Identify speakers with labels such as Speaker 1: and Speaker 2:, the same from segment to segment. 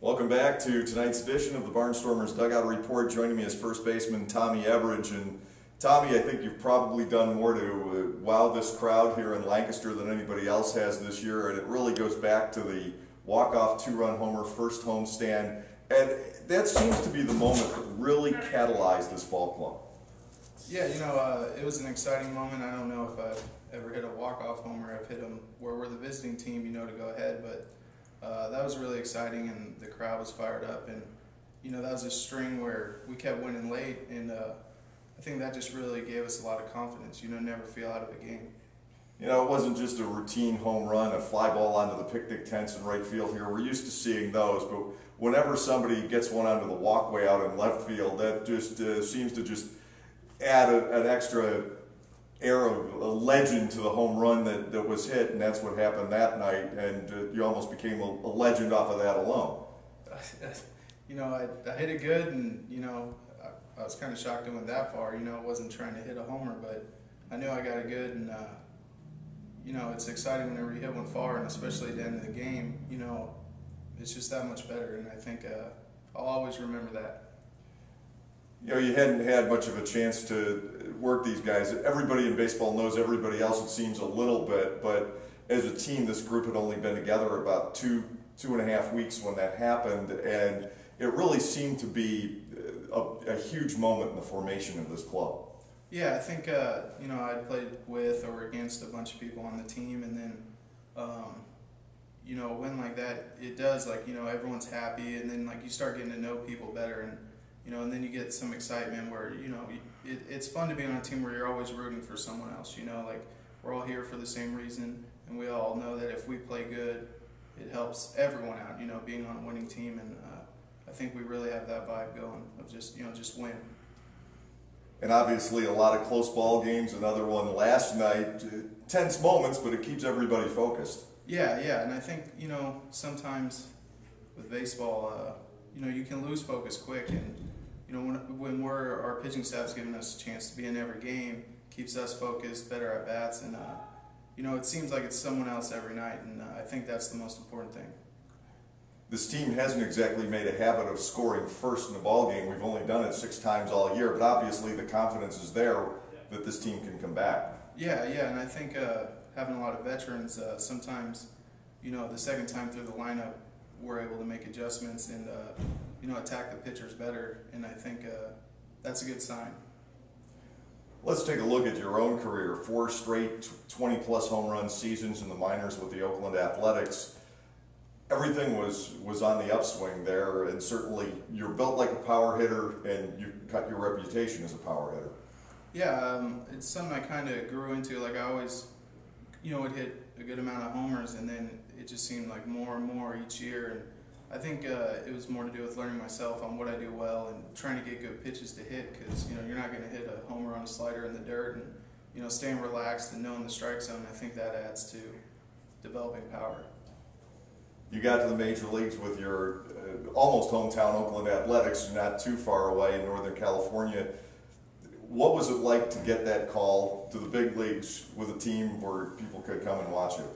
Speaker 1: Welcome back to tonight's edition of the Barnstormers Dugout Report. Joining me is first baseman Tommy Everidge. And Tommy, I think you've probably done more to wow this crowd here in Lancaster than anybody else has this year, and it really goes back to the walk-off two-run homer first homestand, and that seems to be the moment that really catalyzed this ball club.
Speaker 2: Yeah, it was an exciting moment. I don't know if I've ever hit a walk-off homer. I've hit them where we're the visiting team, to go ahead, but that was really exciting, and the crowd was fired up, and that was a string where we kept winning late, and I think that just really gave us a lot of confidence. Never feel out of the game.
Speaker 1: It wasn't just a routine home run, a fly ball onto the picnic tents in right field here. We're used to seeing those, but whenever somebody gets one onto the walkway out in left field, that just seems to just add an extra air of a legend to the home run that was hit, and that's what happened that night, and you almost became a legend off of that alone.
Speaker 2: I hit it good, and I was kind of shocked it went that far. I wasn't trying to hit a homer, but I knew I got it good, and it's exciting whenever you hit one far, and especially at the end of the game. It's just that much better, and I think I'll always remember that.
Speaker 1: You hadn't had much of a chance to work these guys. Everybody in baseball knows everybody else, it seems, a little bit, but as a team, this group had only been together about two and a half weeks when that happened, and it really seemed to be a huge moment in the formation of this club.
Speaker 2: Yeah, I think, I'd played with or against a bunch of people on the team, and then, a win like that, it does, everyone's happy, and then, you start getting to know people better, and and then you get some excitement where, it's fun to be on a team where you're always rooting for someone else, we're all here for the same reason, and we all know that if we play good, it helps everyone out, being on a winning team, and I think we really have that vibe going of just win.
Speaker 1: And obviously a lot of close ball games, another one last night, tense moments, but it keeps everybody focused.
Speaker 2: Yeah, and I think, sometimes with baseball, you can lose focus quick, and when our pitching staff's giving us a chance to be in every game, keeps us focused, better at bats, and it seems like it's someone else every night, and I think that's the most important thing.
Speaker 1: This team hasn't exactly made a habit of scoring first in a ball game. We've only done it 6 times all year, but obviously the confidence is there that this team can come back.
Speaker 2: Yeah, and I think having a lot of veterans, sometimes, the second time through the lineup, we're able to make adjustments and attack the pitchers better, and I think that's a good sign.
Speaker 1: Let's take a look at your own career. 4 straight 20-plus home run seasons in the minors with the Oakland Athletics. Everything was on the upswing there, and certainly you're built like a power hitter, and you cut your reputation as a power hitter.
Speaker 2: Yeah, it's something I kind of grew into. I always, would hit a good amount of homers, and then it just seemed like more and more each year. And I think it was more to do with learning myself on what I do well and trying to get good pitches to hit, because you're not going to hit a homer on a slider in the dirt, and staying relaxed and knowing the strike zone. I think that adds to developing power.
Speaker 1: You got to the major leagues with your almost hometown Oakland Athletics, not too far away in Northern California. What was it like to get that call to the big leagues with a team where people could come and watch it?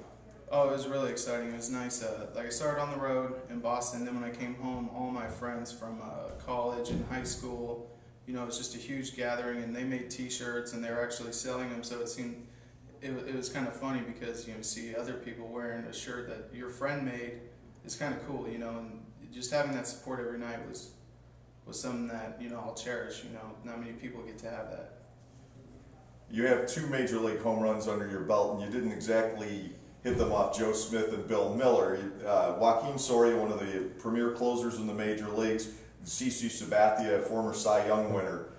Speaker 2: Oh, it was really exciting. It was nice. I started on the road in Boston, then when I came home, all my friends from college and high school, it was just a huge gathering, and they made T-shirts, and they were actually selling them, so it was kind of funny because you see other people wearing a shirt that your friend made is kind of cool, and just having that support every night was something that I'll cherish. Not many people get to have that.
Speaker 1: You have 2 major league home runs under your belt, and you didn't exactly hit them off Joe Smith and Bill Miller. Joaquin Soria, one of the premier closers in the major leagues, CC Sabathia, a former Cy Young winner.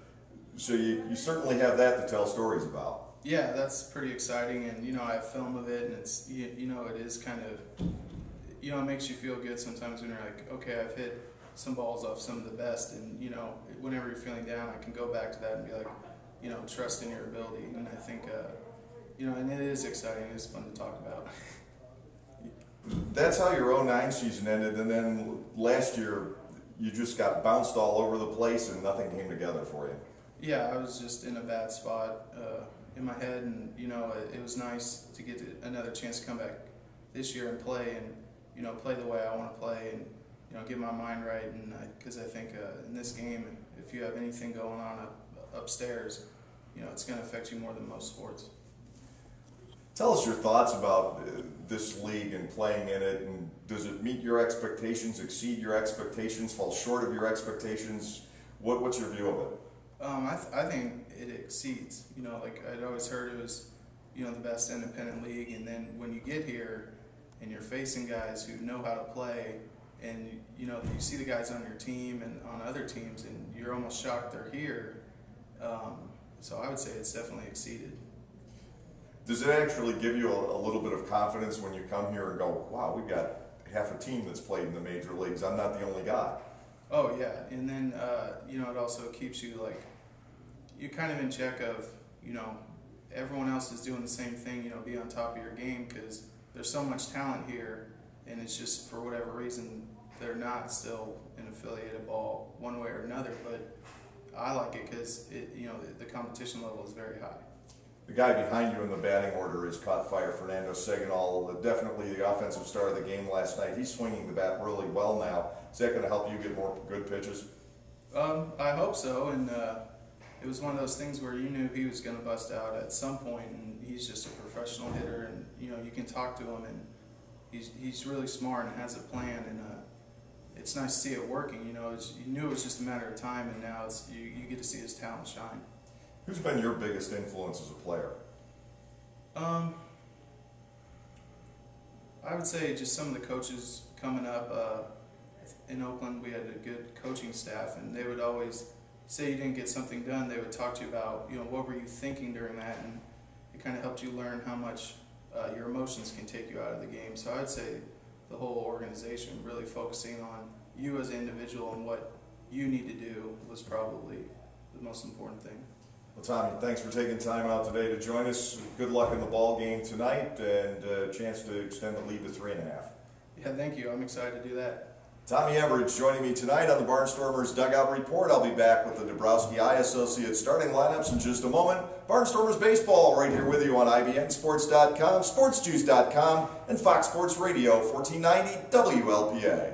Speaker 1: So you certainly have that to tell stories about.
Speaker 2: Yeah, that's pretty exciting, and I have film of it, and it's it is kind of it makes you feel good sometimes when you're like, okay, I've hit some balls off some of the best, and whenever you're feeling down, I can go back to that and be like, trust in your ability, and I think and it is exciting. It's fun to talk about.
Speaker 1: That's how your 2009 season ended, and then last year you just got bounced all over the place and nothing came together for you.
Speaker 2: Yeah, I was just in a bad spot in my head, and it was nice to get another chance to come back this year and play, and play the way I want to play, and get my mind right, and because I think in this game, if you have anything going on upstairs, it's going to affect you more than most sports.
Speaker 1: Tell us your thoughts about this league and playing in it, and does it meet your expectations, exceed your expectations, fall short of your expectations? What's your view of it?
Speaker 2: I think it exceeds. Like I'd always heard it was, the best independent league, and then when you get here and you're facing guys who know how to play, and you see the guys on your team and on other teams, and you're almost shocked they're here. So I would say it's definitely exceeded.
Speaker 1: Does it actually give you a little bit of confidence when you come here and go, wow, we've got half a team that's played in the major leagues, I'm not the only guy?
Speaker 2: Oh yeah, and then it also keeps you you're kind of in check of everyone else is doing the same thing. Be on top of your game, because there's so much talent here, and it's just for whatever reason they're not still in affiliated ball one way or another. But I like it because the competition level is very high.
Speaker 1: The guy behind you in the batting order is caught fire, Fernando Seganol, definitely the offensive star of the game last night. He's swinging the bat really well now. Is that going to help you get more good pitches?
Speaker 2: I hope so, and it was one of those things where you knew he was going to bust out at some point, and he's just a professional hitter, and you can talk to him, and he's really smart and has a plan, and it's nice to see it working. You knew it was just a matter of time, and now you get to see his talent shine.
Speaker 1: Who's been your biggest influence as a player?
Speaker 2: I would say just some of the coaches coming up. In Oakland, we had a good coaching staff, and they would always say you didn't get something done. They would talk to you about, what were you thinking during that, and it kind of helped you learn how much your emotions can take you out of the game. So I'd say the whole organization really focusing on you as an individual and what you need to do was probably the most important thing.
Speaker 1: Well, Tommy, thanks for taking time out today to join us. Good luck in the ball game tonight, and a chance to extend the lead to 3.5.
Speaker 2: Yeah, thank you. I'm excited to do that.
Speaker 1: Tommy Everidge joining me tonight on the Barnstormers Dugout Report. I'll be back with the Dabrowski Eye Associates starting lineups in just a moment. Barnstormers Baseball right here with you on IBNSports.com, SportsJuice.com, and Fox Sports Radio 1490 WLPA.